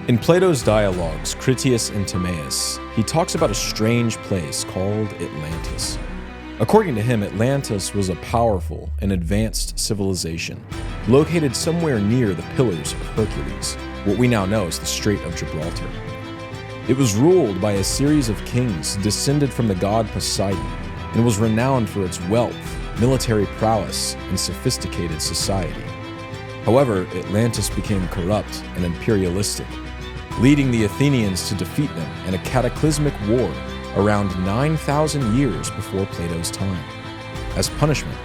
In Plato's dialogues, Critias and Timaeus, he talks about a strange place called Atlantis. According to him, Atlantis was a powerful and advanced civilization located somewhere near the Pillars of Hercules, what we now know as the Strait of Gibraltar. It was ruled by a series of kings descended from the god Poseidon and was renowned for its wealth, military prowess, and sophisticated society. However, Atlantis became corrupt and imperialistic, leading the Athenians to defeat them in a cataclysmic war around 9,000 years before Plato's time. As punishment,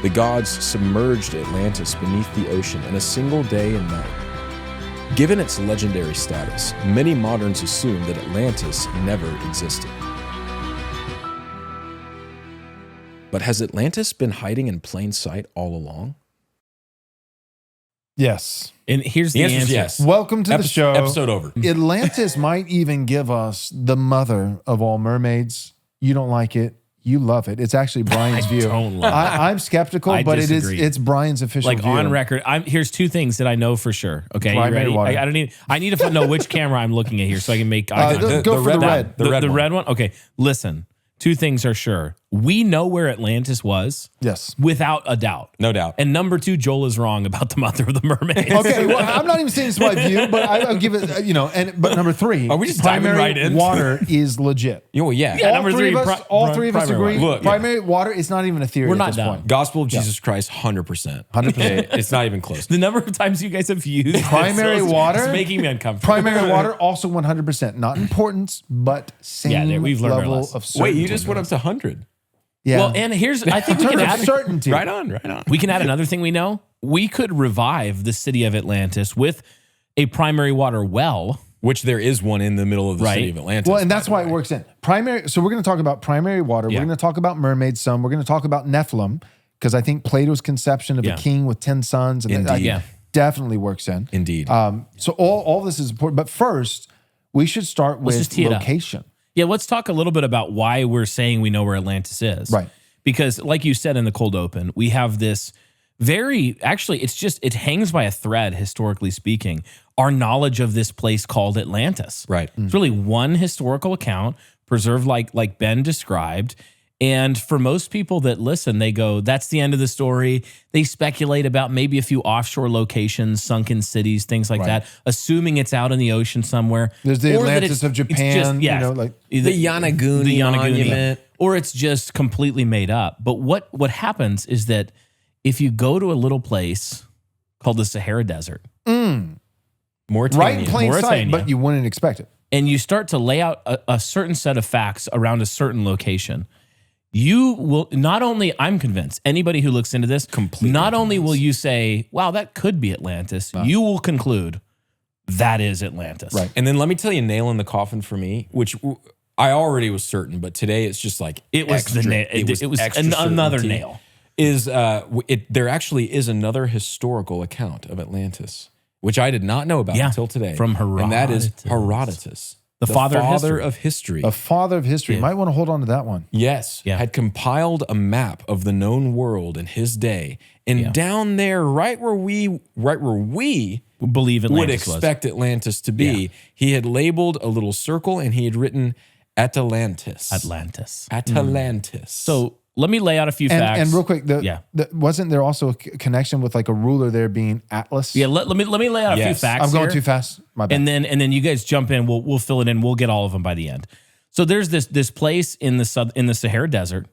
the gods submerged Atlantis beneath the ocean in a single day and night. Given its legendary status, many moderns assume that Atlantis never existed. But has Atlantis been hiding in plain sight all along? Yes. And here's the answer. Yes. Welcome to the show. Episode over. Atlantis might even give us the mother of all mermaids. You don't like it. You love it. It's actually Brian's view. don't love it. I'm skeptical, I but disagree. it's Brian's official Like view. on record, here's two things that I know for sure. Okay, you Primary ready? water. I need to know which camera I'm looking at here so I can make. Go for the red. The red one. Okay, listen. Two things are sure. We know where Atlantis was. Yes. Without a doubt. No doubt. And number two, Joel is wrong about the mother of the mermaids. Okay, well, I'm not even saying it's my view, but I'll give it, but number three, Are we just diving primary right in? water is legit. Oh, yeah. Yeah, all number three three, of us, all three of us primary agree. water. Look, primary water is not even a theory We're at not this done. point. Gospel of Jesus Christ, 100%. 100%. It's not even close. The number of times you guys have used Primary this, water? it's making me uncomfortable. Primary water also 100%. Not importance, but same we've learned our level lesson. of certainty. Wait, you just went up to 100. Yeah. Well, and I think we In can terms add of certainty. Right on. We can add another thing we know. We could revive the city of Atlantis with a primary water well. Which there is one in the middle of the city of Atlantis. Well, and that's why it works in primary. So we're going to talk about primary water. Yeah. We're going to talk about mermaid son. We're going to talk about Nephilim because I think Plato's conception of a king with 10 sons and Indeed. definitely works in. Indeed. So all this is important. But first, we should start just with tee it up. location. Yeah, let's talk a little bit about why we're saying we know where Atlantis is. Right. Because like you said in the cold open, we have this it hangs by a thread, historically speaking, our knowledge of this place called Atlantis. Right. It's really one historical account preserved like Ben described. And for most people that listen, they go, that's the end of the story. They speculate about maybe a few offshore locations, sunken cities, things like that, assuming it's out in the ocean somewhere. There's the Or that Atlantis of Japan, the Yanaguni Monument. Or it's just completely made up. But what happens is that if you go to a little place called the Sahara Desert, Mauritania. right in plain sight, Mauritania. but you wouldn't expect it. and you start to lay out a certain set of facts around a certain location, you will not only, I'm convinced, anybody who looks into this, not only will you say, wow, that could be Atlantis, you will conclude that is Atlantis. Right. And then let me tell you, nail in the coffin for me, which I already was certain, but today it's just like It was extra, the nail. It was another certainty. nail. There actually is another historical account of Atlantis, which I did not know about until today. From And that is Herodotus. Herodotus. The father of of history. A father of history. Yeah. Might want to hold on to that one. Yes, had compiled a map of the known world in his day, and down there, right where we Believe Atlantis would expect Atlantis to be, he had labeled a little circle and he had written Atalantis. Atalantis. So let me lay out a few facts. And real quick, wasn't there also a connection with like a ruler there being Atlas? Yeah, let me lay out a few facts. I'm going here. too fast. My bad. And then you guys jump in. We'll fill it in. We'll get all of them by the end. So there's this place in the Sahara Desert,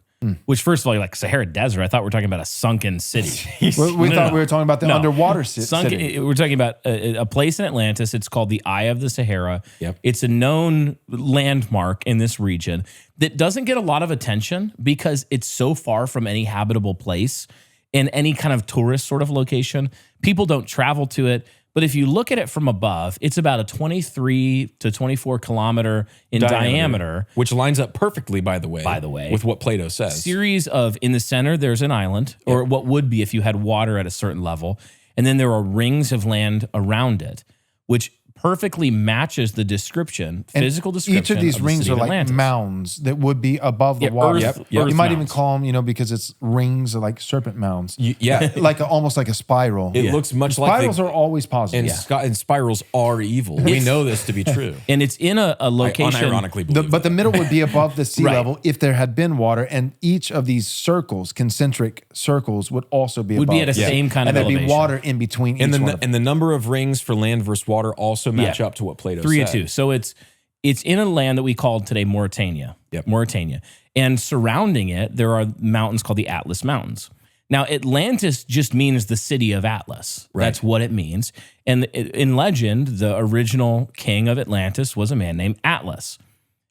which first of all, like Sahara Desert, I thought we were talking about a sunken city. we thought we were talking about the underwater city. We're talking about a place in Atlantis. It's called the Eye of the Sahara. Yep. It's a known landmark in this region that doesn't get a lot of attention because it's so far from any habitable place and any kind of tourist sort of location. People don't travel to it. But if you look at it from above, it's about a 23 to 24 kilometer in diameter. Which lines up perfectly, by the way, with what Plato says. Series of, in the center, there's an island, or what would be if you had water at a certain level. And then there are rings of land around it, which perfectly matches the description, And physical description. Each of these the rings city are of like Atlantis. mounds that would be above the Yeah, water. earth You might even mounds. call them, because it's rings are like serpent mounds. Yeah. Almost like a spiral. It looks much like Spirals are always positive. and spirals are evil. We know this to be true. And it's in a I location. unironically believe But the middle would be above the sea Right. level if there had been water, and each of these circles, concentric circles, would also be would above. be at a same kind and of there'd elevation. be water in between and each one. the number of rings for land versus water also match up to what Plato 3 said. to 2. So it's in a land that we call today Mauritania. Yep. Mauritania. And surrounding it, there are mountains called the Atlas Mountains. Now, Atlantis just means the city of Atlas. Right. That's what it means. And in legend, the original king of Atlantis was a man named Atlas.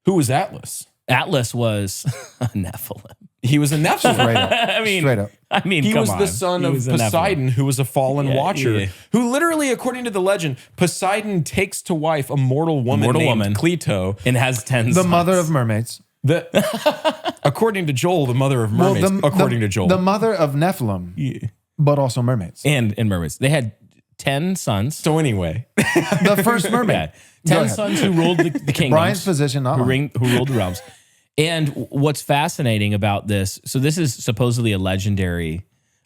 Who was Atlas? Atlas was a Nephilim. He was a Nephilim. Straight up. Straight up. He come was on. the son He of was a Nephilim. Poseidon, who was a fallen watcher, yeah. who literally, according to the legend, Poseidon takes to wife a mortal woman named Cleito. And has 10 the sons. mother of mermaids. According to Joel, the mother of mermaids. According to Joel. The mother of Nephilim, but also mermaids. And mermaids. They had 10 sons. So anyway, The first mermaid. Yeah. Go 10 ahead. sons who ruled the kingdoms. Brian's position, not mine. who ruled the realms. And what's fascinating about this, so this is supposedly a legendary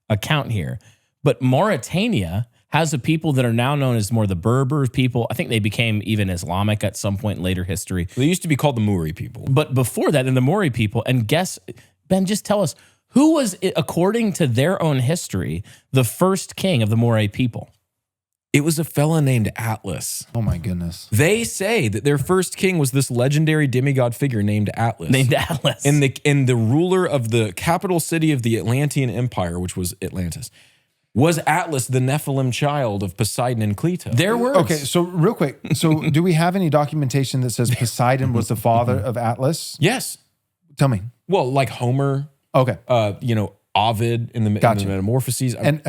account here, but Mauritania has a people that are now known as more the Berber people. I think they became even Islamic at some point in later history. they used to be called the Muri people. But before that, in the Mori people, and guess, Ben, just tell us, who was, according to their own history, the first king of the Moray people? It was a fella named Atlas. Oh my goodness. They say that their first king was this legendary demigod figure named Atlas. Named Atlas. And the ruler of the capital city of the Atlantean Empire, which was Atlantis, was Atlas, the Nephilim child of Poseidon and Cleito. Their words. Okay, so real quick. So do we have any documentation that says Poseidon was the father of Atlas? Yes. Tell me. Well, like Homer, Okay. Ovid in the, Gotcha. in the Metamorphoses. And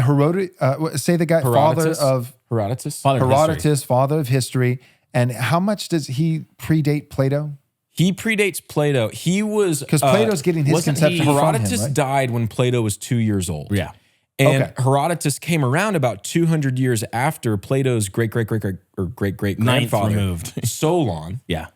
say the guy, father of Herodotus. Father of history. Herodotus, father of history. And how much does he predate Plato? He predates Plato. He was... Because Plato's getting his wasn't conception he- from him, Herodotus right? died when Plato was 2 years old. Yeah. And Okay. Herodotus came around about 200 years after Plato's great-great-great-great-grandfather, removed. Solon, Yeah.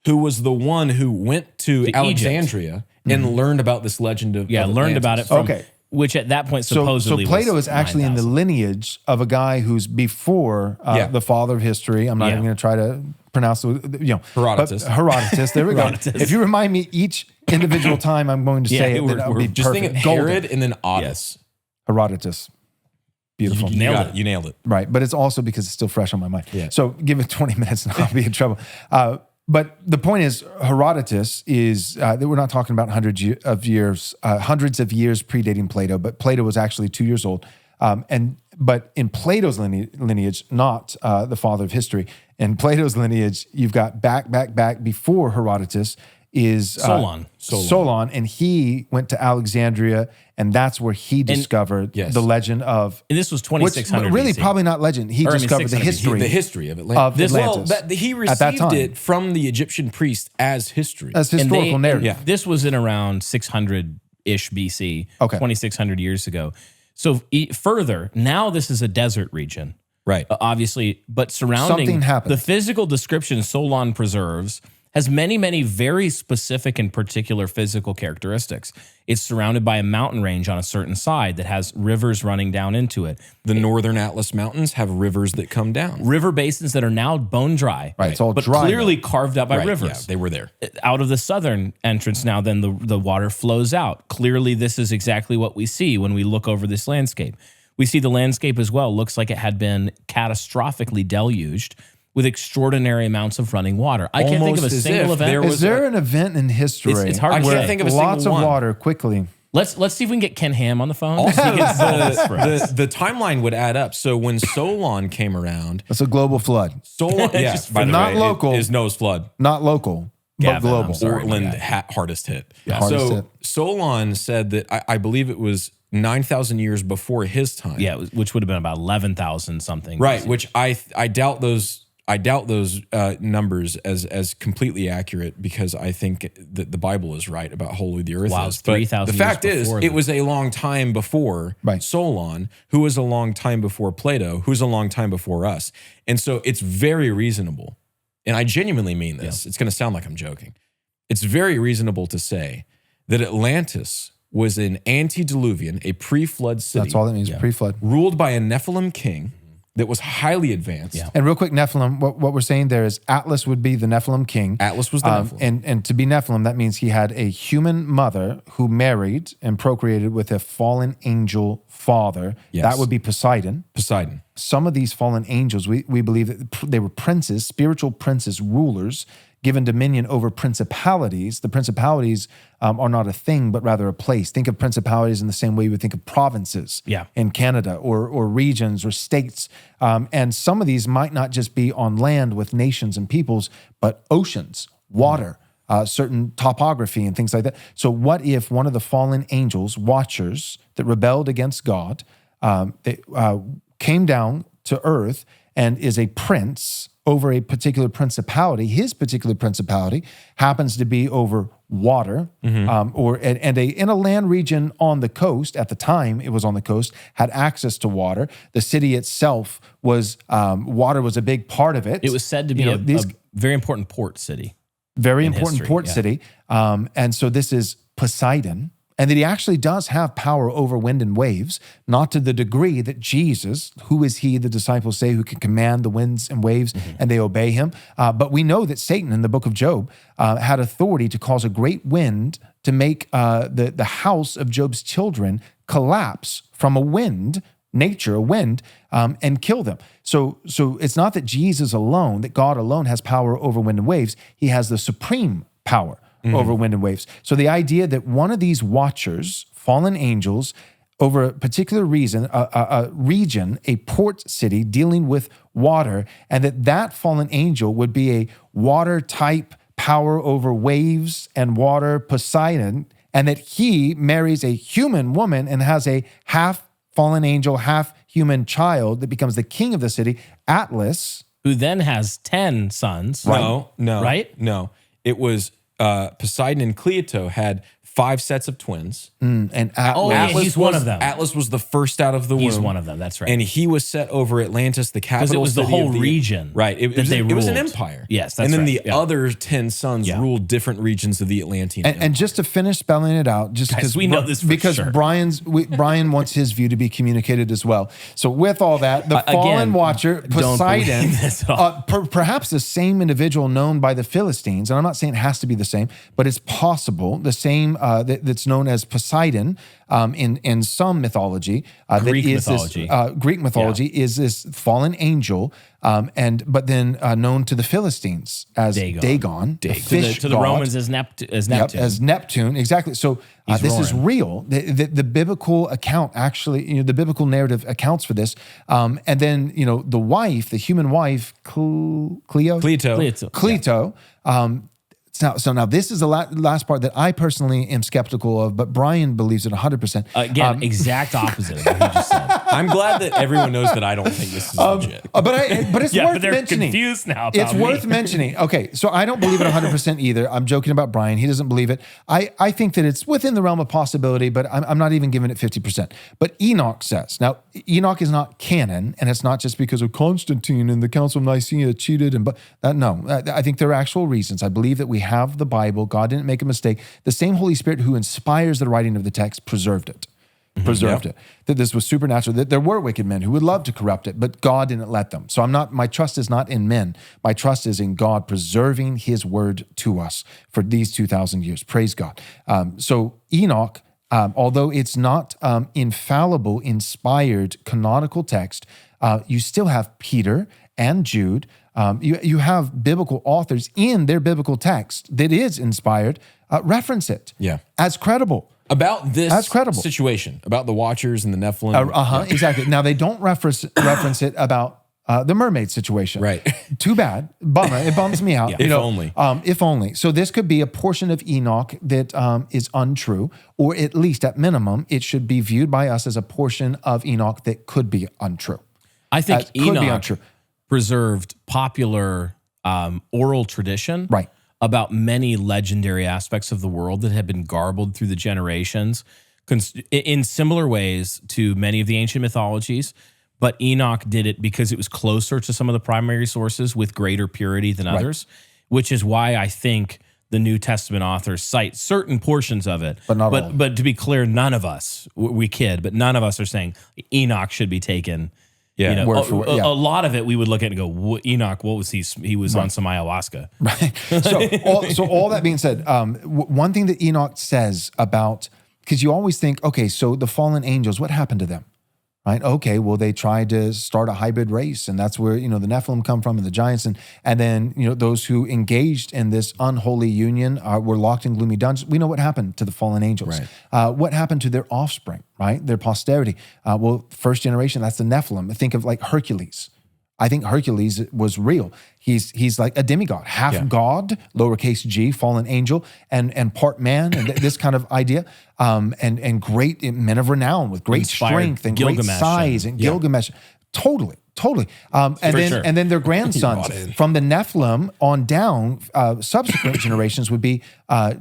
who was the one who went to To Alexandria and learned about this legend of Yeah, of learned about it Atlantis. from, Okay. which at that point So supposedly Plato was is actually in the 9,000. lineage of a guy who's before Yeah. the father of history. I'm not Yeah. even going to try to pronounce the Herodotus. but Herodotus. There we go. Herodotus. If you remind me each individual time I'm going to Yeah, say it, we're- then that would we're be Just think perfect. of Golden. Herod and then Otis. Herodotus. Beautiful. You Nailed got it. You nailed it. Right, but it's also because it's still fresh on my mind. Yeah. So give it 20 minutes and I'll be in trouble. But the point is, Herodotus is, we're not talking about hundreds of years predating Plato, but Plato was actually 2 years old. But in Plato's lineage, not the father of history, in Plato's lineage, you've got back before Herodotus is Solon, and he went to Alexandria, and that's where he discovered Yes. the legend of And this was which 2600 really BC. probably not legend. He Or, I mean, discovered the 600 history, The history of Atlantis. of Atlantis. Well, he at that received time. it from the Egyptian priest as history. as And historical narrative. and This was in around 600-ish BC, Okay. 2,600 years ago. So further, now this is a desert region. Right. Obviously, but surrounding Something happened. the physical description Solon preserves has many, many very specific and particular physical characteristics. It's surrounded by a mountain range on a certain side that has rivers running down into it. The northern Atlas Mountains have rivers that come down. River basins that are now bone dry, Right, it's all but dry clearly carved out by Right, rivers. yeah, they were there. Out of the southern entrance now, then the water flows out. Clearly, this is exactly what we see when we look over this landscape. We see the landscape as well. Looks like it had been catastrophically deluged with extraordinary amounts of running water. I can't think of a Almost as single if event. there Is there an event in history It's hard to where say. think of a single lots of one. water quickly? Let's see if we can get Ken Ham on the phone. Also, He can solve this for us. the timeline would add up. So when Solon came around, It's a global flood, Solon, yeah, Just by the not way, local. is Noah's flood. not local, Gavin, but global. I'm sorry. Portland yeah. hardest hit. Hardest So hit. Solon said that I believe it was 9,000 years before his time. Yeah, which would have been about 11,000 something. Right, which I doubt those I doubt those numbers as completely accurate because I think that the Bible is right about how holy the earth Wow, is. it's 3,000 the years fact is, before it was a long time before Solon, who was a long time before Plato, who's a long time before us. And so it's very reasonable, and I genuinely mean this. It's going to sound like I'm joking. It's very reasonable to say that Atlantis was an antediluvian, a pre-flood city. That's all that means, pre-flood. Ruled by a Nephilim king that was highly advanced. Yeah. And real quick, Nephilim, what we're saying there is Atlas would be the Nephilim king. Atlas was the Nephilim. And to be Nephilim, that means he had a human mother who married and procreated with a fallen angel father. Yes. That would be Poseidon. Poseidon. Some of these fallen angels, we believe that they were princes, spiritual princes, rulers, given dominion over principalities. The principalities are not a thing, but rather a place. Think of principalities in the same way you would think of provinces in Canada or regions or states. And some of these might not just be on land with nations and peoples, but oceans, water, certain topography and things like that. So what if one of the fallen angels, watchers that rebelled against God, came down to earth and is a prince over a particular principality? His particular principality happens to be over water, in a land region on the coast. At the time, it was on the coast, had access to water. The city itself was water was a big part of it. It was said to be a very important port city. Very important port city. And so this is Poseidon. And that he actually does have power over wind and waves, not to the degree that Jesus, who is he, the disciples say, who can command the winds and waves and they obey him. But we know that Satan in the book of Job had authority to cause a great wind to make the house of Job's children collapse from a wind, nature, a wind, and kill them. So it's not that Jesus alone, that God alone has power over wind and waves. He has the supreme power over wind and waves. So the idea that one of these watchers, fallen angels, over a particular reason, a region, a port city dealing with water, and that fallen angel would be a water type power over waves and water, Poseidon, and that he marries a human woman and has a half fallen angel, half human child that becomes the king of the city, Atlas. Who then has 10 sons. No. Right? No. It was Poseidon and Cleito had 5 sets of twins. And Atlas, he's one of them. Atlas was the first out of the womb. He's one of them, that's right. And he was set over Atlantis, the capital city. Because it was the whole region. Right. It was an empire. Yes, that's And then right. the other 10 sons ruled different regions of the Atlantean Empire. And just to finish spelling it out, just Guys, we know this for sure. Brian wants his view to be communicated as well. So with all that, the fallen watcher, Poseidon, perhaps the same individual known by the Philistines, and I'm not saying it has to be the same, but it's possible, the same that's known as Poseidon in some mythology. Greek mythology. Greek mythology is this fallen angel, but then known to the Philistines as Dagon, the fish to the Romans as Neptune. Yep, as Neptune, exactly. So this is real. The biblical account actually, the biblical narrative accounts for this. And then, the wife, the human wife, Cleito. So now this is the last part that I personally am skeptical of, but Brian believes it 100%. Again, exact opposite of what he just said. I'm glad that everyone knows that I don't think this is legit. But it's worth they're mentioning. Confused now. It's worth mentioning. Okay, so I don't believe it 100% either. I'm joking about Brian. He doesn't believe it. I think that it's within the realm of possibility, but I'm not even giving it 50%. But Enoch says, now Enoch is not canon, and it's not just because of Constantine and the Council of Nicaea cheated. I think there are actual reasons. I believe that we have the Bible. God didn't make a mistake. The same Holy Spirit who inspires the writing of the text preserved it. It. That this was supernatural. That there were wicked men who would love to corrupt it, but God didn't let them. So my trust is not in men. My trust is in God preserving his word to us for these 2,000 years. Praise God. So Enoch, although it's not infallible, inspired, canonical text, you still have Peter and Jude. You have biblical authors in their biblical text that is inspired, reference it as credible. About this situation, about the Watchers and the Nephilim. Exactly. Now, they don't reference it about the mermaid situation. Right. Too bad. Bummer. It bums me out. If only. If only. So this could be a portion of Enoch that is untrue, or at least at minimum, it should be viewed by us as a portion of Enoch that could be untrue. I think Enoch preserved popular oral tradition Right. about many legendary aspects of the world that have been garbled through the generations in similar ways to many of the ancient mythologies. But Enoch did it because it was closer to some of the primary sources with greater purity than others, which is why I think the New Testament authors cite certain portions of it. But not all. But to be clear, none of us, we kid, but none of us are saying Enoch should be taken. Yeah. You know, Word for word, yeah. a lot of it we would look at and go, Enoch, what was he? He was on some ayahuasca. Right. So all that being said, one thing that Enoch says about, because you always think, okay, so the fallen angels, what happened to them? Right? Okay, well, they tried to start a hybrid race, and that's where, the Nephilim come from and the giants. And then, those who engaged in this unholy union were locked in gloomy dungeons. We know what happened to the fallen angels. Right. What happened to their offspring, right? Their posterity. Well, first generation, that's the Nephilim. Think of like Hercules. I think Hercules was real. He's like a demigod, half god, lowercase g, fallen angel, and part man, and this kind of idea. And great men of renown with great Inspired strength and Gilgamesh great size and Gilgamesh. Totally. And then their grandsons from the Nephilim on down, subsequent generations would be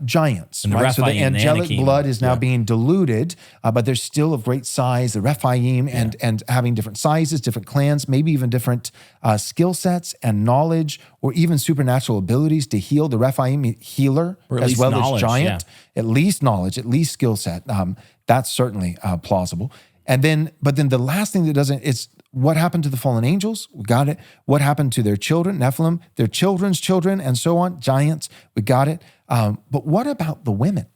giants. And the right? So the Rephaim and angelic Anakim. blood is now being diluted, but they're still of great size. The Rephaim and having different sizes, different clans, maybe even different skill sets and knowledge, or even supernatural abilities to heal. The Rephaim healer Or at as least well knowledge, as giant. At least knowledge, at least skill set. That's certainly plausible. But then the last thing that doesn't, it's what happened to the fallen angels? We got it. What happened to their children, Nephilim, their children's children, and so on, giants? We got it. But what about the women?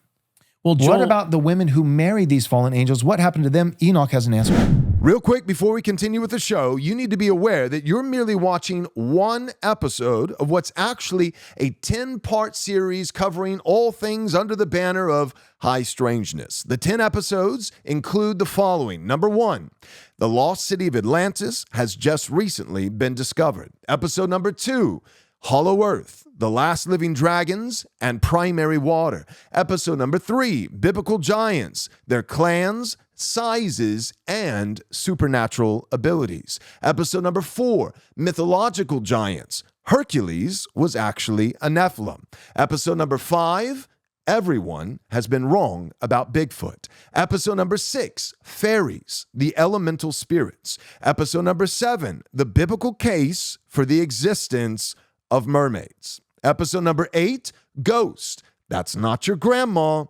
Well, Joel, What about the women who married these fallen angels? What happened to them? Enoch has an answer. Real quick, before we continue with the show, you need to be aware that you're merely watching one episode of what's actually a 10-part series covering all things under the banner of high strangeness. The 10 episodes include the following. Number 1, the Lost City of Atlantis has just recently been discovered. Episode number 2, Hollow Earth, the last living dragons, and primary water. Episode number 3, biblical giants, their clans, sizes, and supernatural abilities. Episode number 4, mythological giants. Hercules was actually a Nephilim. Episode number 5, everyone has been wrong about Bigfoot. Episode number 6, fairies, the elemental spirits. Episode number 7, the biblical case for the existence of mermaids. Episode number 8, ghost. That's not your grandma,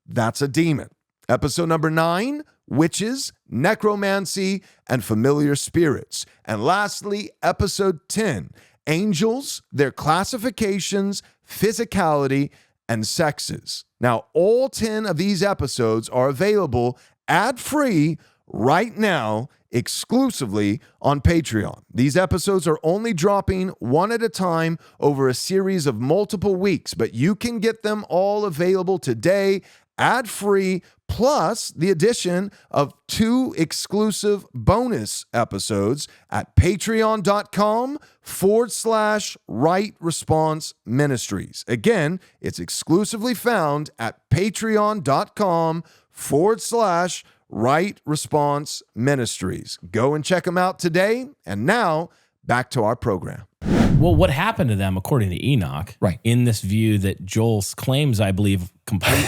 that's a demon. Episode number 9, witches, necromancy, and familiar spirits. And lastly, episode 10, angels, their classifications, physicality, and sexes. Now, all 10 of these episodes are available ad-free right now, exclusively on Patreon. These episodes are only dropping one at a time over a series of multiple weeks, but you can get them all available today, ad-free, plus the addition of 2 exclusive bonus episodes at patreon.com/Right Response Ministries. Again, it's exclusively found at patreon.com/Right Response Ministries. Go and check them out today. And now, back to our program. Well, what happened to them, according to Enoch, Right. in this view that Joel claims, I believe, completely,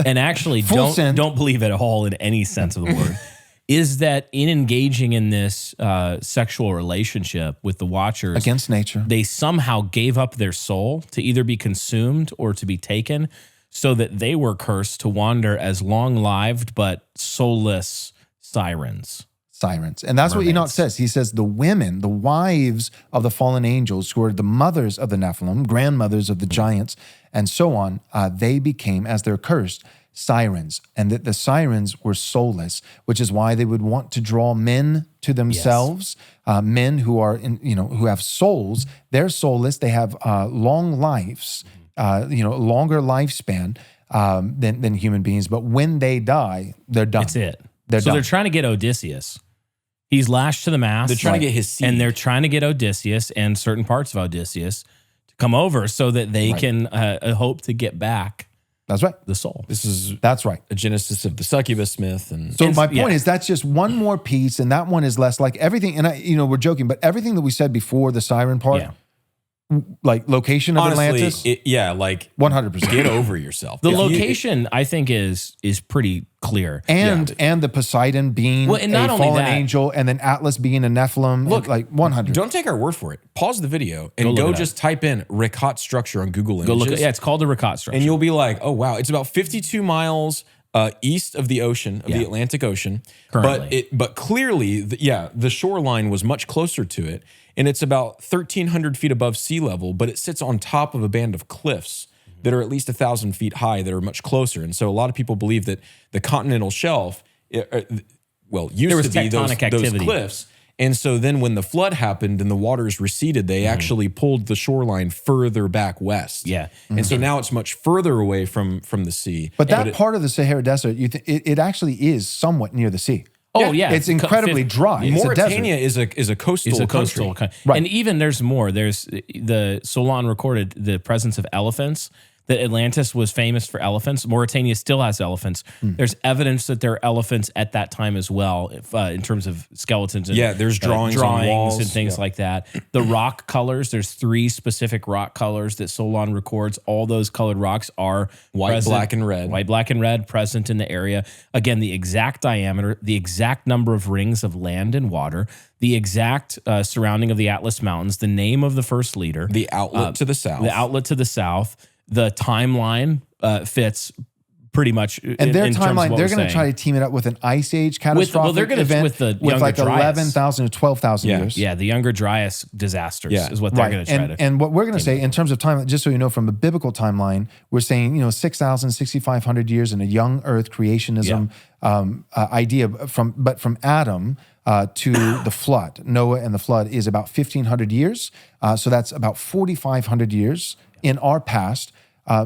and actually don't believe at all in any sense of the word, is that in engaging in this sexual relationship with the Watchers Against nature. they somehow gave up their soul to either be consumed or to be taken, so that they were cursed to wander as long-lived but soulless sirens. And that's what Enoch Mermaids. says. He says the women, the wives of the fallen angels, who are the mothers of the Nephilim, grandmothers of the giants, and so on, they became, as they're cursed, sirens. And that the sirens were soulless, which is why they would want to draw men to themselves, men who are, who have souls. They're soulless. They have long lives, longer lifespan than human beings. But when they die, they're done. That's it. They're so done. they're trying to get Odysseus. He's lashed to the mast. They're trying to get his seed. And they're trying to get Odysseus and certain parts of Odysseus to come over so that they can hope to get back That's right. the soul. That's right. a genesis of the succubus myth. And So my point is that's just one more piece, and that one is less like everything. And we're joking, but everything that we said before the siren part, like location of honestly, Atlantis, 100%. Get over yourself. The location, I think, is pretty clear. And the Poseidon being Well, and not a only fallen that- angel, and then Atlas being a Nephilim. Look, like 100. Don't take our word for it. Pause the video and Go look go it up. just type in Ricat structure on Google Images. Go look. It's called the Ricat structure. And you'll be like, oh, wow. It's about 52 miles east of the ocean, of the Atlantic Ocean. Currently. But clearly, the shoreline was much closer to it. And it's about 1,300 feet above sea level, but it sits on top of a band of cliffs that are at least 1,000 feet high that are much closer. And so a lot of people believe that the continental shelf, used There was to be those tectonic activity. cliffs. And so then when the flood happened and the waters receded, they actually pulled the shoreline further back west. Yeah. And so now it's much further away from the sea. But that part of the Sahara Desert, it actually is somewhat near the sea. Oh yeah, It's incredibly dry. It's a desert. Mauritania is a coastal country. Right. And even there's more. There's the Solon recorded the presence of elephants. That Atlantis was famous for elephants. Mauritania still has elephants. There's evidence that there are elephants at that time as well, in terms of skeletons. And, there's drawings on walls. and things like that. The rock colors. There's 3 specific rock colors that Solon records. All those colored rocks are White, present, black, and red. White, black, and red present in the area. Again, the exact diameter, the exact number of rings of land and water, the exact surrounding of the Atlas Mountains, the name of the first leader, The outlet to the south. the outlet to the south. The timeline fits pretty much. And their timeline, they're going to try to team it up with an ice age catastrophic event with the with like Younger Dryas. 11,000 to 12,000 years. Yeah, the Younger Dryas disasters is what they're Right. going to try to. And what we're going to say in terms of time, just so you know, from a biblical timeline, we're saying 6,000, 6,500 years in a young Earth creationism idea from Adam to the flood. Noah and the flood is about 1,500 years. So that's about 4,500 years in our past.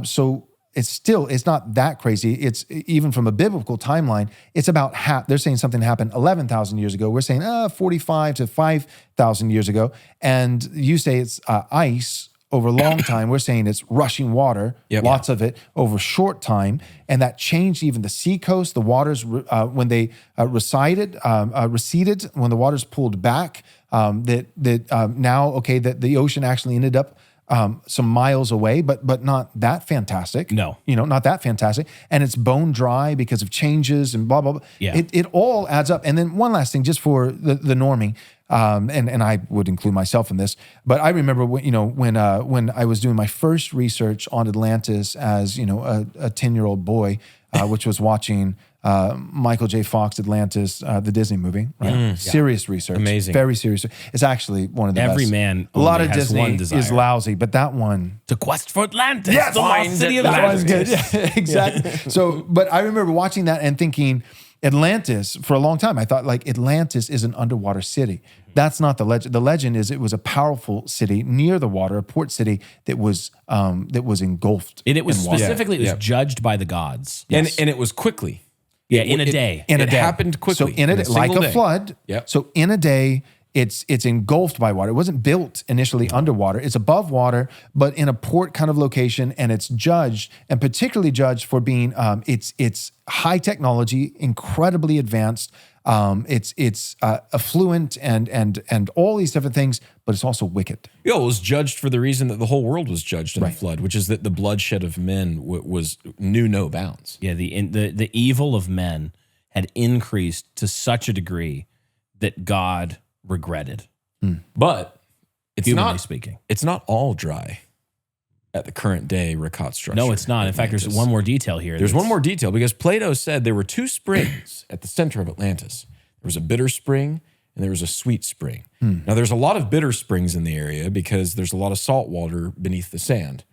So it's not that crazy. It's even from a biblical timeline, it's about half. They're saying something happened 11,000 years ago. We're saying 45 to 5,000 years ago. And you say it's ice over a long time. We're saying it's rushing water, lots of it over a short time. And that changed even the seacoast. The waters, when they receded, when the waters pulled back, now the ocean actually ended up some miles away, but not that fantastic. No. Not that fantastic. And it's bone dry because of changes and blah, blah, blah. Yeah. It all adds up. And then one last thing, just for the normie, and I would include myself in this, but I remember when I was doing my first research on Atlantis as, a 10-year-old boy, which was watching Michael J. Fox Atlantis, the Disney movie, right? Serious research. Amazing. Very serious. It's actually one of the Every best. man A lot only of has Disney one desire. is lousy, but that one. The quest for Atlantis. The Lost City of That one's Atlantis. good. Yeah, exactly. So, but I remember watching that and thinking, Atlantis, for a long time, I thought like Atlantis is an underwater city. That's not the legend. The legend is it was a powerful city near the water, a port city that was engulfed. And it was in water. specifically, it was judged by the gods. And it was quickly. Yeah, in a day. In a It day. happened quickly. So in a day, like single a day. flood. Yep. So in a day, it's engulfed by water. It wasn't built initially underwater. It's above water, but in a port kind of location, and it's judged, and particularly judged for being it's high technology, incredibly advanced. It's affluent and all these different things, but it's also wicked. It was judged for the reason that the whole world was judged in the flood, which is that the bloodshed of men knew no bounds. Yeah, the evil of men had increased to such a degree that God regretted. But it's Humanly not speaking. It's not all dry at the current day Ricat structure. No, it's not. In fact, there's one more detail here. There's one more detail because Plato said there were 2 springs at the center of Atlantis. There was a bitter spring and there was a sweet spring. Now, there's a lot of bitter springs in the area because there's a lot of salt water beneath the sand.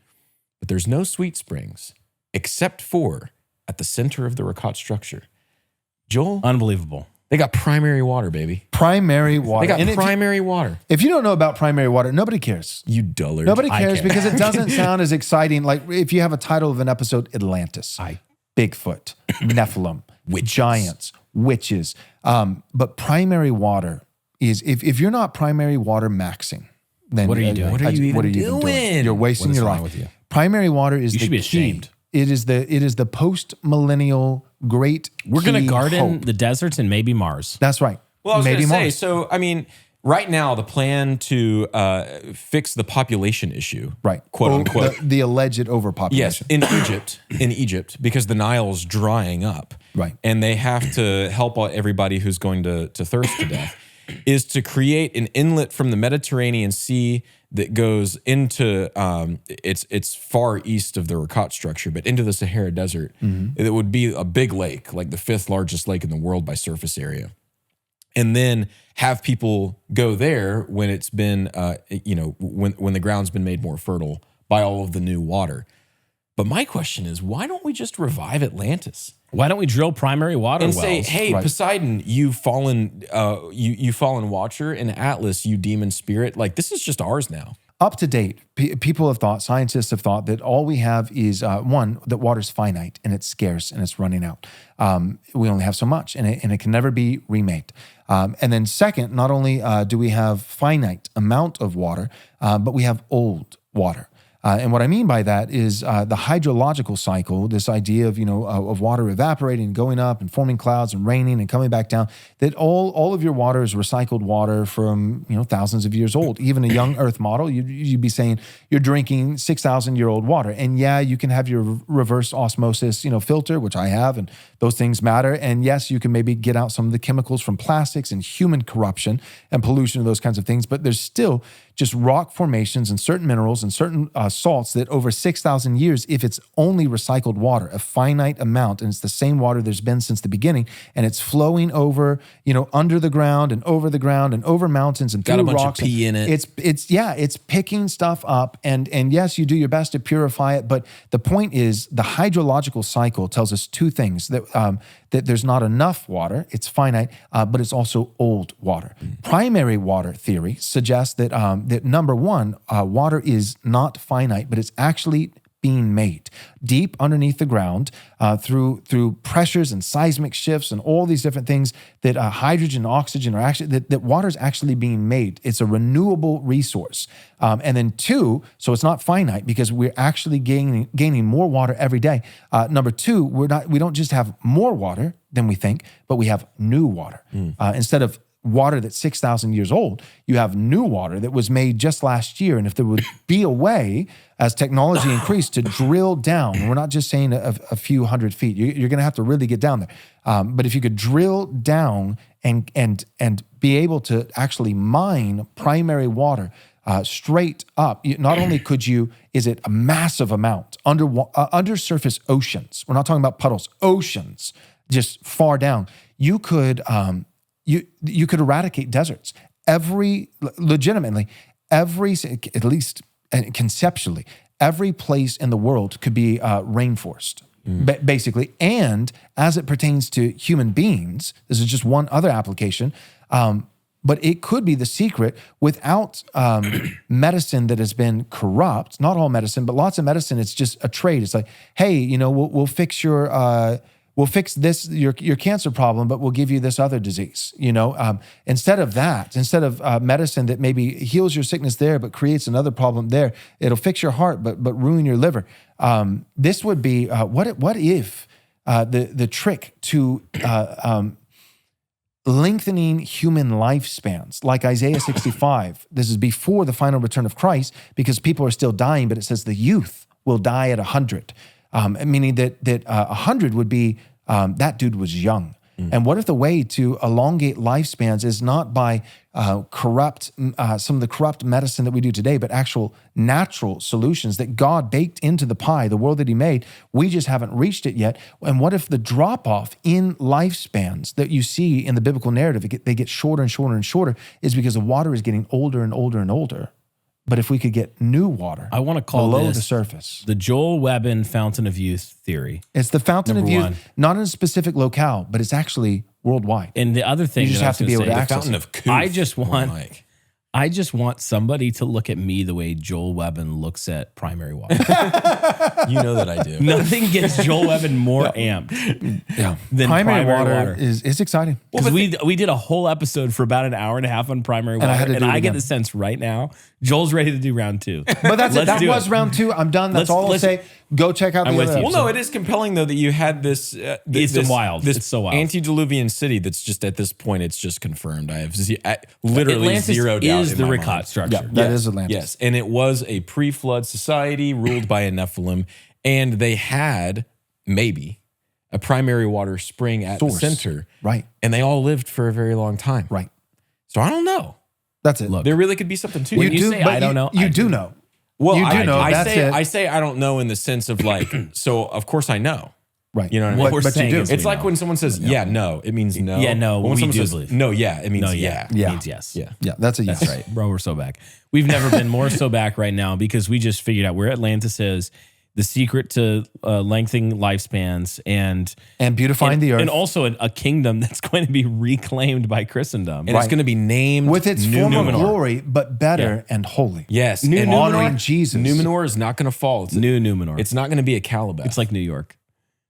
But there's no sweet springs except for at the center of the Ricat structure. Joel, Unbelievable. they got primary water, baby. Primary water. They got And primary water. if you don't know about primary water, nobody cares. You dullard. Nobody I cares care. because it doesn't sound as exciting. Like if you have a title of an episode, Atlantis, Bigfoot, Nephilim, giants, witches. But primary water is, if you're not primary water maxing, then What are you doing? What are you even doing? You're wasting What is your wrong life. with you? Primary water is You the should be key. ashamed. It is the post-millennial great We're going to key garden hope. the deserts and maybe Mars. That's right. Well, I was going Maybe to say, Mars. so, I mean, right now, the plan to fix the population issue, Right. quote unquote. The alleged Yes, overpopulation. in Egypt, because the Nile's drying up. Right. And they have to help everybody who's going to thirst to death, is to create an inlet from the Mediterranean Sea that goes into, it's far east of the Rakat structure, but into the Sahara Desert. It would be a big lake, like the 5th largest lake in the world by surface area. And then have people go there when it's been, when the ground's been made more fertile by all of the new water. But my question is, why don't we just revive Atlantis Why don't we drill primary water and wells? say, "Hey, Right. Poseidon, you fallen watcher, and Atlas, you demon spirit. Like this is just ours now." Up to date, people have thought, scientists have thought that all we have is one, that water's finite and it's scarce and it's running out. We only have so much and it can never be remade. And then second, not only do we have finite amount of water, but we have old water. And what I mean by that is the hydrological cycle, this idea of, of water evaporating, going up and forming clouds and raining and coming back down, that all of your water is recycled water from, thousands of years old. Even a young earth model, you'd be saying you're drinking 6,000-year-old water. And yeah, you can have your reverse osmosis, filter, which I have, and those things matter. And yes, you can maybe get out some of the chemicals from plastics and human corruption and pollution and those kinds of things, but there's still just rock formations and certain minerals and certain salts that over 6,000 years, if it's only recycled water, a finite amount, and it's the same water there's been since the beginning, and it's flowing over, under the ground and over mountains and through Got a bunch rocks. of pee in it. It's picking stuff up, and yes, you do your best to purify it, but the point is the hydrological cycle tells us two things: that there's not enough water, it's finite, but it's also old water. Primary water theory suggests that that number one, water is not finite, but it's actually being made deep underneath the ground through pressures and seismic shifts and all these different things that hydrogen and oxygen are actually, that water is actually being made. It's a renewable resource. And then two, so it's not finite because we're actually gaining more water every day. Number two, we don't just have more water than we think, but we have new water. Instead of water that's 6,000 years old, you have new water that was made just last year. And if there would be a way, as technology increased, to drill down, we're not just saying a few hundred feet, you're going to have to really get down there. But if you could drill down and be able to actually mine primary water straight up, not only is it a massive amount under surface oceans, we're not talking about puddles, oceans, just far down, you could eradicate deserts. At least conceptually, every place in the world could be rainforest, basically. And as it pertains to human beings, this is just one other application, but it could be the secret without medicine that has been corrupt. Not all medicine, but lots of medicine, it's just a trade. It's like, hey, we'll fix we'll fix this, your cancer problem, but we'll give you this other disease, Instead of medicine that maybe heals your sickness there, but creates another problem there, it'll fix your heart, but ruin your liver. This would be, what if the trick to lengthening human lifespans, like Isaiah 65, this is before the final return of Christ, because people are still dying, but it says the youth will die at 100. Meaning that 100 would be, that dude was young. And what if the way to elongate lifespans is not by some of the corrupt medicine that we do today, but actual natural solutions that God baked into the pie, the world that he made? We just haven't reached it yet. And what if the drop-off in lifespans that you see in the biblical narrative, they get shorter and shorter and shorter, is because the water is getting older and older and older? But if we could get new water, I want to call below this the surface, the Joel Webbin Fountain of Youth theory. it's the fountain Number of youth, one. not in a specific locale, but it's actually worldwide. And the other thing You just that I have to was be able gonna to say, access Fountain it. of Couth. I just want somebody to look at me the way Joel Webbin looks at primary water. You know that I do. Nothing gets Joel Webbin more amped than Primary water is exciting. Because we did a whole episode for about an hour and a half on primary water, I had to and do it I get again. the sense right now Joel's ready to do round two. But that's it. That was round two. I'm done. That's all I'll say. Go check out the I'm with other you. Well, episode. no, it is compelling though that you had this. It's wild. This It's so wild. antediluvian city that's just at this point. It's just confirmed. I have literally Atlantis zero doubt. is in the my Rickott mind. structure. Yeah, that is Atlantis. Yes, and it was a pre-flood society ruled by a Nephilim, and they had maybe a primary water spring at Source. the center, Right. and they all lived for a very long time. Right. So I don't know. That's it. Look, There really could be something to When it. you say I don't know, You I do do. know. Well, you do I, know. I That's say it. I say I don't know in the sense of like. So of course I know. Right. You know what I mean? What we're but saying you do. is- It's we like know. when someone says yeah, no, it means no. Yeah, no, But when we someone do says believe. no, yeah, it means No, yeah. yeah. Yeah. Means yes. Yeah. Yeah, that's a yes. That's right. Bro, we're so back. We've never been more so back right now because we just figured out where Atlantis is, the secret to lengthening lifespans, and beautifying the earth. and also a kingdom that's going to be reclaimed by Christendom. And it's going to be named with its New former Numenor. glory, but better and holy. Yes, And and honoring Jesus. Numenor is not going to fall. It's, New Numenor. it's not going to be a Calabash. It's like New York.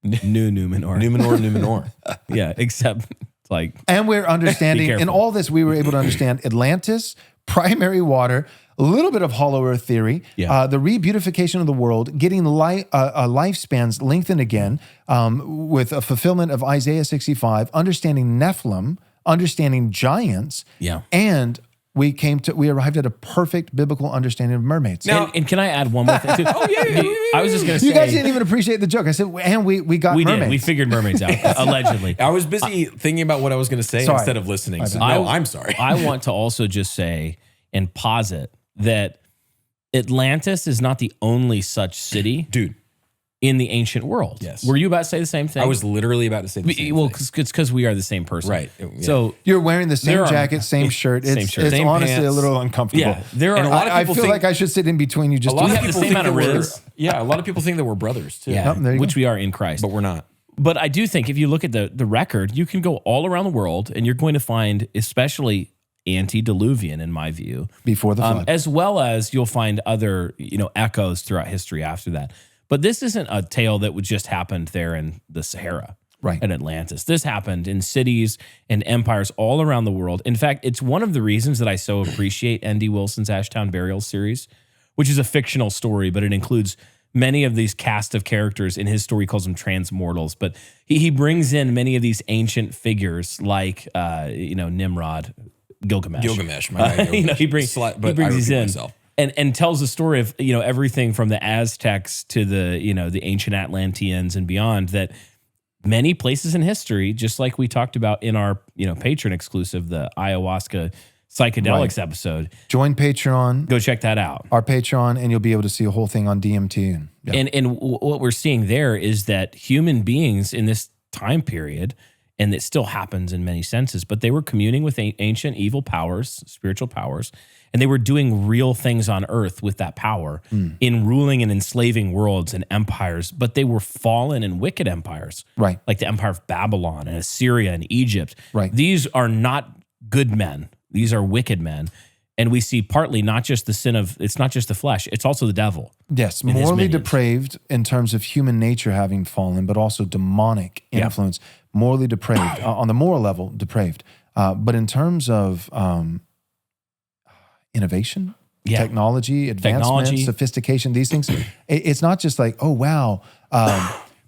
New Numenor. Numenor. Yeah, except it's like And we're understanding, Be in careful. all this, we were able to understand Atlantis, primary water, a little bit of hollow earth theory, Yeah. the rebeautification of the world, getting lifespans lengthened again with a fulfillment of Isaiah 65, understanding Nephilim, understanding giants, Yeah. and we arrived at a perfect biblical understanding of mermaids. Now- and can I add one more thing too? I was just going to say you guys didn't even appreciate the joke. I said, and we got we mermaids. did. We figured mermaids out allegedly. I was busy thinking about what I was going to say Sorry. instead of listening. So, I- no, I'm sorry. I want to also just say and posit that Atlantis is not the only such city, Dude, in the ancient world. Yes. Were you about to say the same thing? I was literally about to say the same well, thing. it's because we are the same person, Right. Yeah. So You're wearing the same There are- jacket, same shirt. Same It's, shirt. it's Same honestly a pants. little uncomfortable. yeah, there And are a lot of I people feel think- like I should sit in between you just a lot we of have the people same think amount that of we're, riz. yeah, a lot of people think that we're brothers too. yeah, there you which go. we are in Christ. But we're not. But I do think if you look at the record, you can go all around the world and you're going to find, especially antediluvian, in my view, before the flood. as well as you'll find other echoes throughout history after that. But this isn't a tale that would just happened there in the Sahara, Right. in Atlantis. This happened in cities and empires all around the world. In fact, it's one of the reasons that I so appreciate N.D. Wilson's Ashtown Burial series, which is a fictional story, but it includes many of these cast of characters. In his story, he calls them transmortals, but he brings in many of these ancient figures like Nimrod, Gilgamesh. My bad, Gilgamesh. He brings But I these repeat in. myself. And tells the story of everything from the Aztecs to the ancient Atlanteans and beyond, that many places in history, just like we talked about in our patron exclusive, the ayahuasca psychedelics episode. Join Patreon, Go check that out. our Patreon, and you'll be able to see a whole thing on DMT. And yeah. And what we're seeing there is that human beings in this time period, and it still happens in many senses, but they were communing with ancient evil powers, spiritual powers, and they were doing real things on earth with that power in ruling and enslaving worlds and empires, but they were fallen and wicked empires. Right. Like the empire of Babylon and Assyria and Egypt. Right. These are not good men. These are wicked men. And we see partly not just the sin of, it's not just the flesh, it's also the devil. Yes, his morally minions. depraved in terms of human nature having fallen, but also demonic influence. Morally depraved, on the moral level, depraved. But in terms of innovation, technology, advancement, sophistication, these things, it's not just like, oh, wow.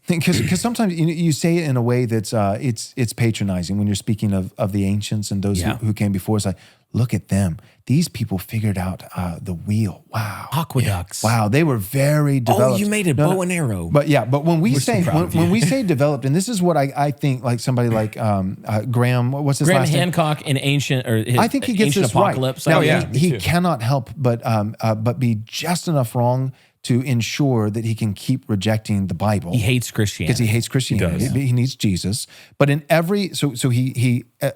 Because sometimes you say it in a way that's it's patronizing when you're speaking of the ancients and those who came before. It's like, look at them. These people figured out the wheel. Wow. Aqueducts. Wow, they were very developed. Oh, you made a bow and arrow. But when we say proud of when we say developed, and this is what I think, like somebody like Graham, what's his Graham last name? Hancock in Ancient, or his I think he gets Ancient this right. Apocalypse. Now, yeah, me he too. cannot help but be just enough wrong to ensure that he can keep rejecting the Bible. He hates because Christianity. he hates Christianity. He needs Jesus. But in every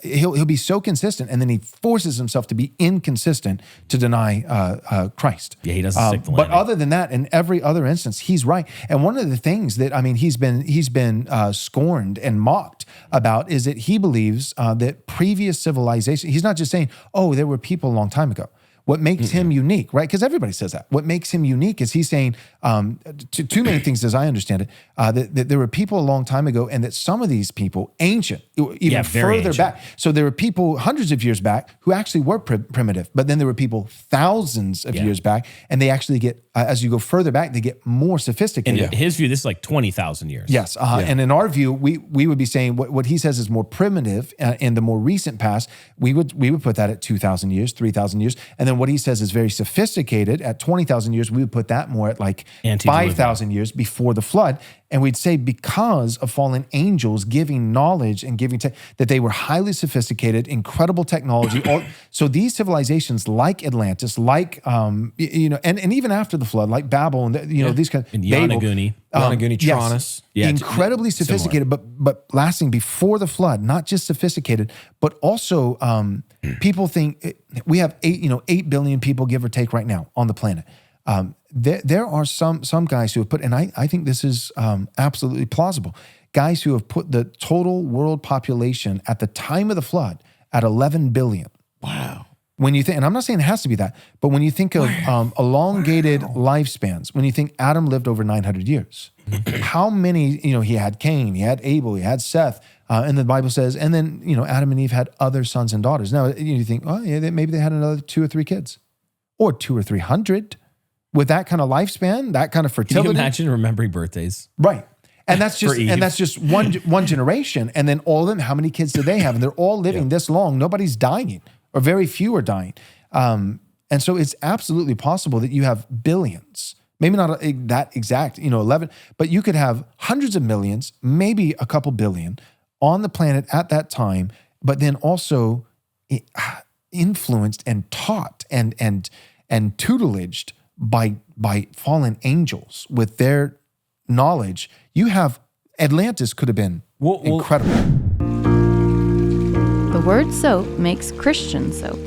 he'll be so consistent, and then he forces himself to be inconsistent to deny Christ. Yeah, he doesn't stick the But landing. other than that, in every other instance, he's right. And one of the things that he's been scorned and mocked about is that he believes that previous civilization. He's not just saying, "Oh, there were people a long time ago." What makes him unique, right? Because everybody says that. What makes him unique is he's saying two main things, as I understand it, that there were people a long time ago, and that some of these people, ancient, even further ancient. back. So there were people hundreds of years back who actually were primitive, but then there were people thousands of years back, and they actually get, as you go further back, they get more sophisticated. In his view, this is like 20,000 years. Yes, and in our view, we would be saying what he says is more primitive in the more recent past. We would put that at 2,000 years, 3,000 years, and then what he says is very sophisticated at 20,000 years. We would put that more at like 5,000 years before the flood, and we'd say because of fallen angels giving knowledge and giving that they were highly sophisticated, incredible technology. So these civilizations like Atlantis, like and even after the flood, like Babel, and these kind of Yanaguni. Tronis. Incredibly sophisticated, but lasting before the flood, not just sophisticated, but also people think we have 8 billion people, give or take, right now on the planet. There are some guys who have put, and I think this is absolutely plausible, guys who have put the total world population at the time of the flood at 11 billion. Wow. When you think, and I'm not saying it has to be that, but when you think of elongated lifespans, when you think Adam lived over 900 years, how many, he had Cain, he had Abel, he had Seth, and the Bible says, and then, Adam and Eve had other sons and daughters. Now, you think, oh, yeah, maybe they had another 2 or 3 kids, or 200 or 300 with that kind of lifespan, that kind of fertility. Can you imagine remembering birthdays? Right. And that's just one generation. And then all of them, how many kids do they have? And they're all living this long. Nobody's dying, or very few are dying. And so it's absolutely possible that you have billions, maybe not that exact, 11, but you could have hundreds of millions, maybe a couple billion on the planet at that time, but then also influenced and taught and tutelaged by fallen angels with their knowledge. You have Atlantis could have been incredible. The word soap makes Christian soap.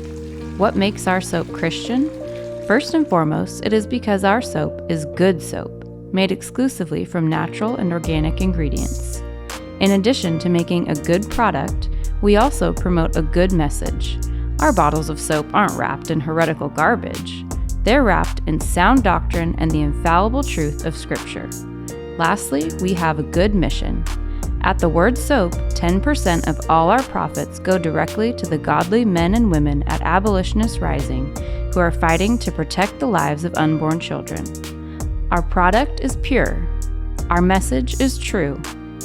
What makes our soap Christian? First and foremost, it is because our soap is good soap, made exclusively from natural and organic ingredients. In addition to making a good product, we also promote a good message. Our bottles of soap aren't wrapped in heretical garbage. They're wrapped in sound doctrine and the infallible truth of Scripture. Lastly, we have a good mission. At The Word Soap, 10% of all our profits go directly to the godly men and women at Abolitionist Rising who are fighting to protect the lives of unborn children. Our product is pure, our message is true,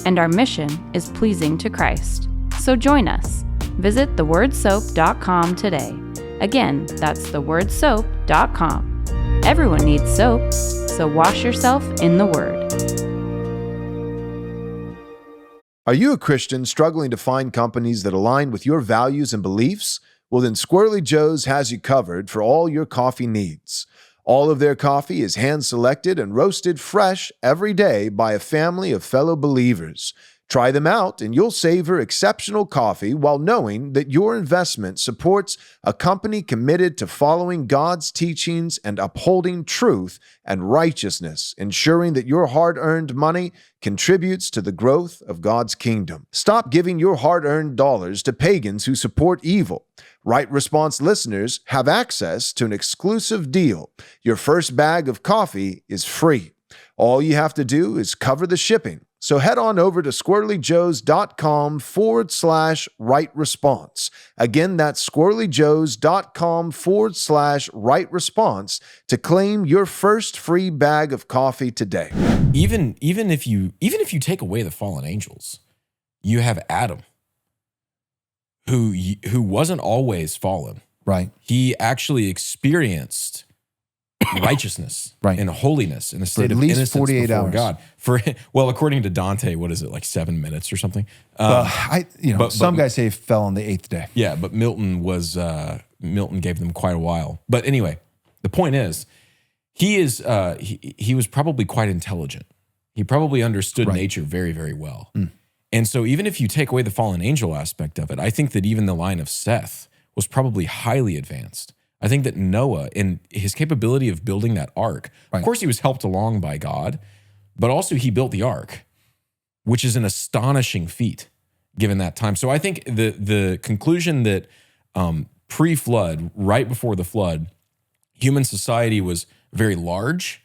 and our mission is pleasing to Christ. So join us. Visit thewordsoap.com today. Again, that's thewordsoap.com. Everyone needs soap, so wash yourself in the Word. Are you a Christian struggling to find companies that align with your values and beliefs? Well, then Squirrelly Joe's has you covered for all your coffee needs. All of their coffee is hand-selected and roasted fresh every day by a family of fellow believers. Try them out and you'll savor exceptional coffee while knowing that your investment supports a company committed to following God's teachings and upholding truth and righteousness, ensuring that your hard-earned money contributes to the growth of God's kingdom. Stop giving your hard-earned dollars to pagans who support evil. Right Response listeners have access to an exclusive deal. Your first bag of coffee is free. All you have to do is cover the shipping. So head on over to squirrellyjoes.com/right response. Again, that's squirrellyjoes.com/right response to claim your first free bag of coffee today. Even if you take away the fallen angels, you have Adam, who wasn't always fallen. Right. He actually experienced righteousness and holiness in a state of least innocence 48 before hours. God. According to Dante, what is it, like 7 minutes or something? Some guys say he fell on the 8th day. Yeah, but Milton gave them quite a while. But anyway, the point is, he was probably quite intelligent. He probably understood nature very, very well. And so even if you take away the fallen angel aspect of it, I think that even the line of Seth was probably highly advanced. I think that Noah, in his capability of building that ark, of course he was helped along by God, but also he built the ark, which is an astonishing feat given that time. So I think the conclusion that pre-flood, right before the flood, human society was very large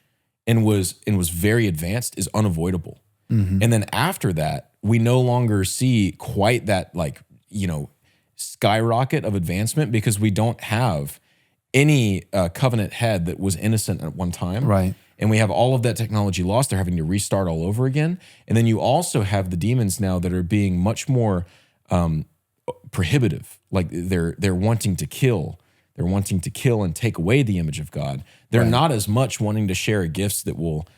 and was very advanced is unavoidable. And then after that, we no longer see quite that skyrocket of advancement because we don't have any covenant head that was innocent at one time. Right. And we have all of that technology lost. They're having to restart all over again. And then you also have the demons now that are being much more prohibitive. Like they're wanting to kill. They're wanting to kill and take away the image of God. They're not as much wanting to share gifts that will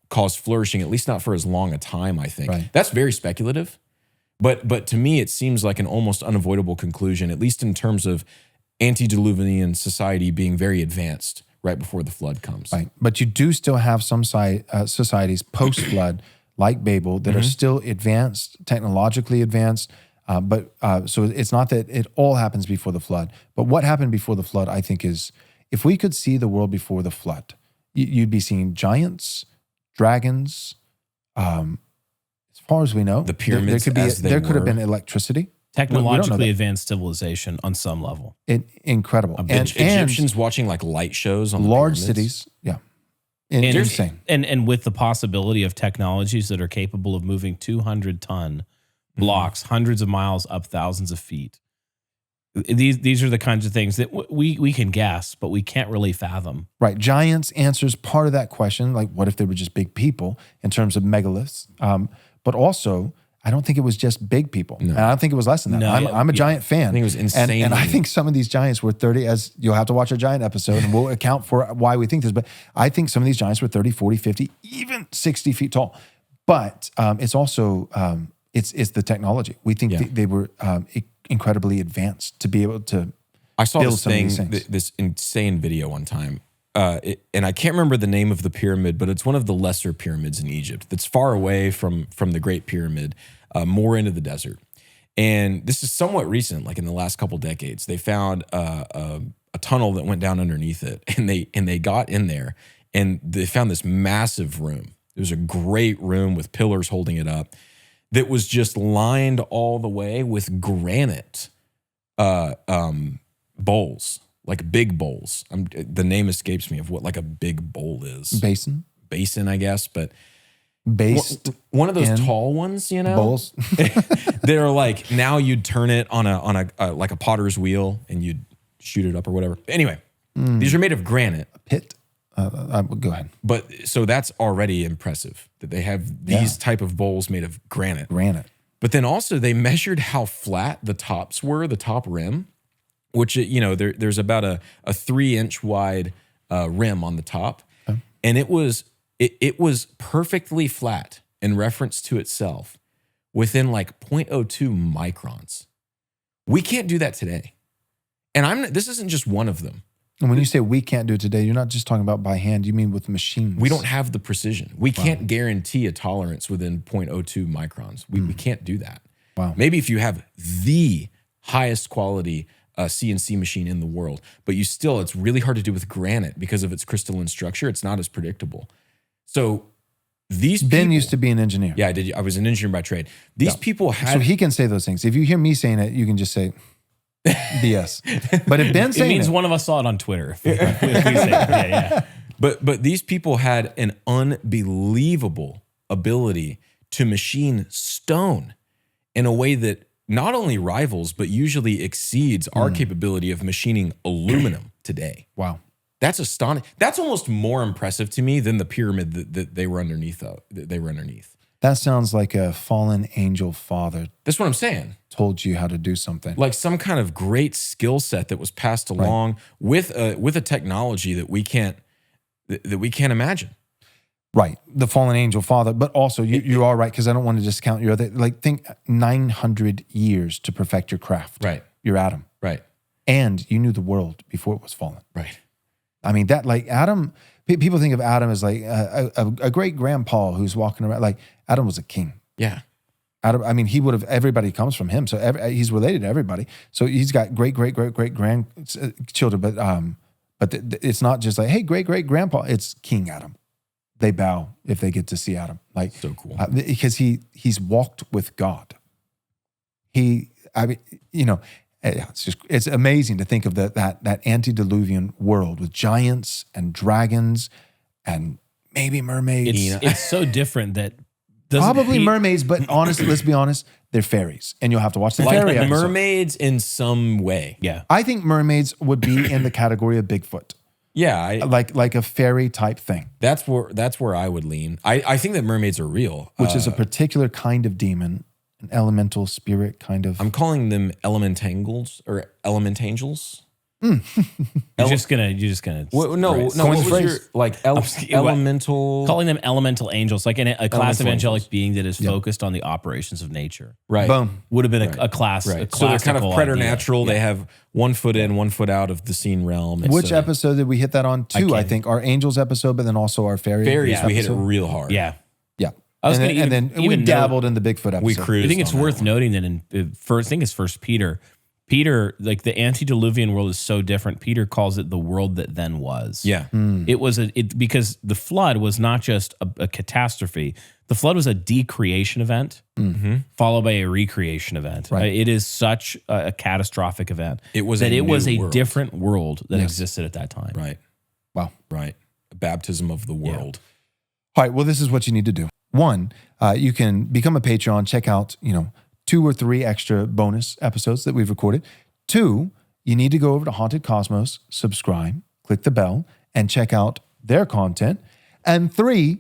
cause flourishing, at least not for as long a time, I think. Right. That's very speculative. But to me, it seems like an almost unavoidable conclusion, at least in terms of antediluvian society being very advanced right before the flood comes. Right. But you do still have some societies post-flood, like Babel, that are still advanced, technologically advanced. So it's not that it all happens before the flood. But what happened before the flood, I think, is if we could see the world before the flood, you'd be seeing giants, dragons. As far as we know, The pyramids there could have been electricity. Technologically advanced civilization on some level. Incredible. And Egyptians watching like light shows on the large pyramids. cities. Yeah. Insane. And with the possibility of technologies that are capable of moving 200-ton blocks, hundreds of miles up thousands of feet. These are the kinds of things that we can guess, but we can't really fathom. Right. Giants answers part of that question. Like, what if they were just big people in terms of megaliths? But also, I don't think it was just big people. No. And I don't think it was less than that. No, I'm a giant fan. I think it was insane. And I think some of these giants were 30, as you'll have to watch a giant episode and we'll account for why we think this. But I think some of these giants were 30, 40, 50, even 60 feet tall. But it's also, it's the technology. We think they were incredibly advanced to be able to I saw build this some of thing, these things. this insane video one time. And I can't remember the name of the pyramid, but it's one of the lesser pyramids in Egypt that's far away from the Great Pyramid, more into the desert. And this is somewhat recent, like in the last couple decades. They found a tunnel that went down underneath it, and they got in there, and they found this massive room. It was a great room with pillars holding it up that was just lined all the way with granite bowls. Like big bowls. The name escapes me of what like a big bowl is. Basin, I guess, but one of those tall ones, bowls. They're like, now you'd turn it on a like a potter's wheel and you'd shoot it up or whatever. Anyway, these are made of granite. Pit. Go ahead. But so that's already impressive that they have these type of bowls made of granite. But then also they measured how flat the tops were, the top rim. Which, there's about a 3-inch wide rim on the top. Okay. And it was perfectly flat in reference to itself within like 0.02 microns. We can't do that today. And this isn't just one of them. And when you say we can't do it today, you're not just talking about by hand, you mean with machines. We don't have the precision. We can't guarantee a tolerance within 0.02 microns. We can't do that. Wow. Maybe if you have the highest quality CNC machine in the world, but it's really hard to do with granite because of its crystalline structure. It's not as predictable. So Ben used to be an engineer. Yeah, I did. I was an engineer by trade. These people had... So he can say those things. If you hear me saying it, you can just say BS. But if Ben's saying it means one of us saw it on Twitter. If we say it. Yeah. But these people had an unbelievable ability to machine stone in a way that not only rivals, but usually exceeds our capability of machining aluminum today. Wow. That's astonishing. That's almost more impressive to me than the pyramid that they were underneath. That sounds like a fallen angel father. That's what I'm saying. Told you how to do something. Like some kind of great skill set that was passed along with a technology that we can't imagine. Right. The fallen angel father. But also, you are right, because I don't want to discount your other, think 900 years to perfect your craft. Right. You're Adam. Right. And you knew the world before it was fallen. Right. I mean, that Adam, people think of Adam as like a great grandpa who's walking around. Like Adam was a king. Yeah. Adam, I mean, everybody comes from him. So he's related to everybody. So he's got great grandchildren. But it's not just like, hey, great grandpa. It's King Adam. They bow if they get to see Adam. Like, so cool. Because he's walked with God. And it's amazing to think of that antediluvian world with giants and dragons and maybe mermaids. It's so different that Probably mermaids, but honestly, let's be honest, they're fairies, and you'll have to watch the Like fairy episode. mermaids in some way. Yeah. I think mermaids would be in the category of Bigfoot, Yeah, like a fairy type thing, that's where I would lean. I think that mermaids are real. which is a particular kind of demon, an elemental spirit kind of. I'm calling them elementangles or elementangels. You're just gonna. What, no, right. no. What was phrase. your like elemental? Calling them elemental angels, like a class of Elemental angelic angels. being that is focused on the operations of nature. Right. Boom. Would have been a class. Right. A So they're kind of classical preternatural. idea. They have 1 foot in, 1 foot out of the seen realm. It's Which episode did we hit that on? Two, I can't- think. Our angels episode, but then also our fairies. Fairies, we hit it episode. real hard. Yeah. Yeah. I was and gonna then, even- and then we even dabbled in the Bigfoot episode. We cruised. I think it's on that worth one. noting that in first, I think it's First Peter. Peter, like the antediluvian world is so different. Peter calls it the world that then was. Yeah. It was because the flood was not just a catastrophe. The flood was a decreation event followed by a recreation event. Right. It is such a catastrophic event. It was that a it was new a world. different world that existed at that time. Right. Wow. Right. A baptism of the world. All right. Well, this is what you need to do. One, you can become a Patreon, check out, 2 or 3 extra bonus episodes that we've recorded. 2, you need to go over to Haunted Cosmos, subscribe, click the bell, and check out their content. And 3,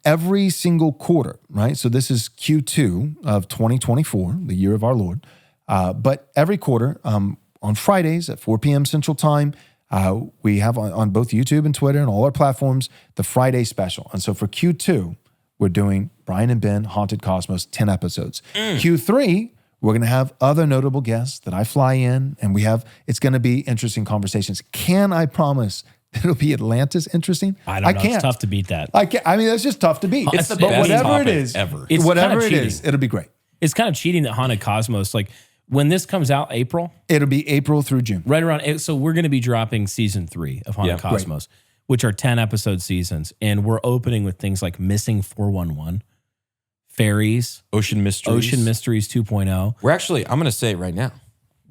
every single quarter, right? So this is Q2 of 2024, the year of our Lord. But every quarter, on Fridays at 4 p.m. Central Time, we have on both YouTube and Twitter and all our platforms, the Friday special. And so for Q2, we're doing Brian and Ben, Haunted Cosmos, 10 episodes. Q3, we're going to have other notable guests that I fly in, and it's going to be interesting conversations. Can I promise that it'll be Atlantis interesting? I don't know. can't. It's tough to beat that. I can't. I mean, that's just tough to beat. It's the But best whatever it topic is, ever. It's whatever kinda it is, cheating. it'll be great. It's kind of cheating that Haunted Cosmos, like when this comes out, April, It'll be April through June. right around. So we're going to be dropping season 3 of Haunted Yeah. Cosmos, which are 10 episode seasons. And we're opening with things like Missing 411, Fairies, Ocean Mysteries. Ocean Mysteries 2.0. We're actually, I'm going to say it right now.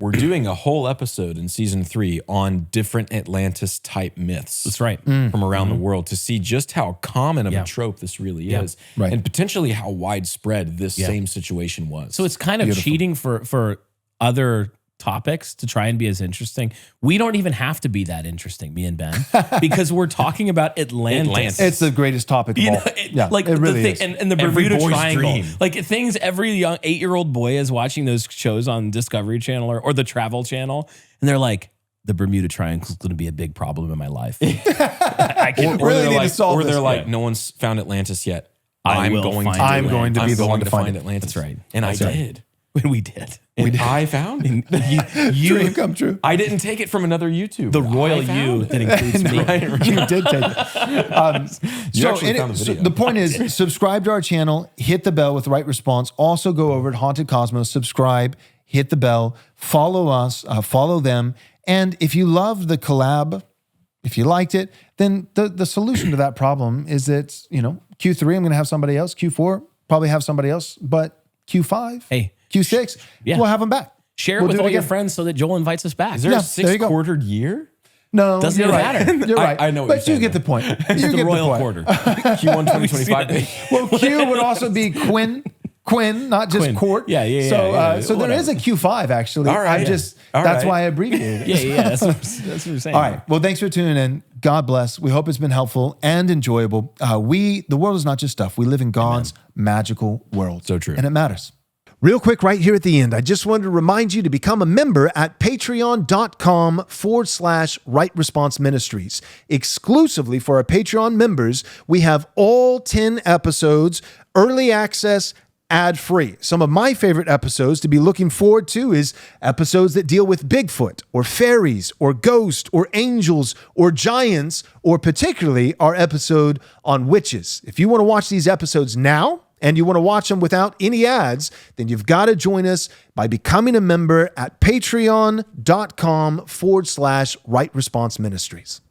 We're doing a whole episode in season 3 on different Atlantis type myths. That's right. From around the world to see just how common of Yeah. a trope this really Yeah. is. Right. And potentially how widespread this same situation was. So it's kind of cheating for other topics to try and be as interesting. We don't even have to be that interesting, me and Ben, because we're talking about Atlantis. It's the greatest topic of all. Like it really the is. thing, and the Every Bermuda boy's Triangle, dream. like things every young 8-year-old boy is watching those shows on Discovery Channel or the Travel Channel, and they're like, the Bermuda Triangle is going to be a big problem in my life. I can Really they're need to like, solve or they're this. like, no one's found Atlantis yet. I I'm will going find to. I'm going to be I'm the one going to find it. Atlantis. That's right. And That's I right. did. we did. And I found it. Dream come true. I didn't take it from another YouTuber. The royal I found you it. that includes me. You did take it. You actually found the video. the point is, subscribe to our channel, hit the bell with the right response. Also go over to Haunted Cosmos, subscribe, hit the bell, follow us, follow them. And if you loved the collab, if you liked it, then the solution to that problem is that, Q3, I'm going to have somebody else. Q4, probably have somebody else. But Q5, Hey. Q6, Yeah. we'll have them back. Share We'll it with do all your again. friends so that Joel invites us back. Is there Yeah, a there you go. 6-quartered year? No, Doesn't you're even right. matter. You're right. I know what but you're you saying, get the point. You the get royal the point. quarter. Q1 2025. Well, Q would also be Quinn, not just Quinn. court. Yeah, So, yeah, so there is a Q5 actually. All right. That's right. why I abbreviated it. Yeah. That's what we're saying. All right. Well, thanks for tuning in. God bless. We hope it's been helpful and enjoyable. The world is not just stuff. We live in God's magical world. So true. And it matters. Real quick, right here at the end, I just wanted to remind you to become a member at patreon.com/Right Response Ministries. Exclusively for our Patreon members, we have all 10 episodes, early access, ad-free. Some of my favorite episodes to be looking forward to is episodes that deal with Bigfoot or fairies or ghosts or angels or giants, or particularly our episode on witches. If you want to watch these episodes now, and you want to watch them without any ads, then you've got to join us by becoming a member at patreon.com/Right Response Ministries.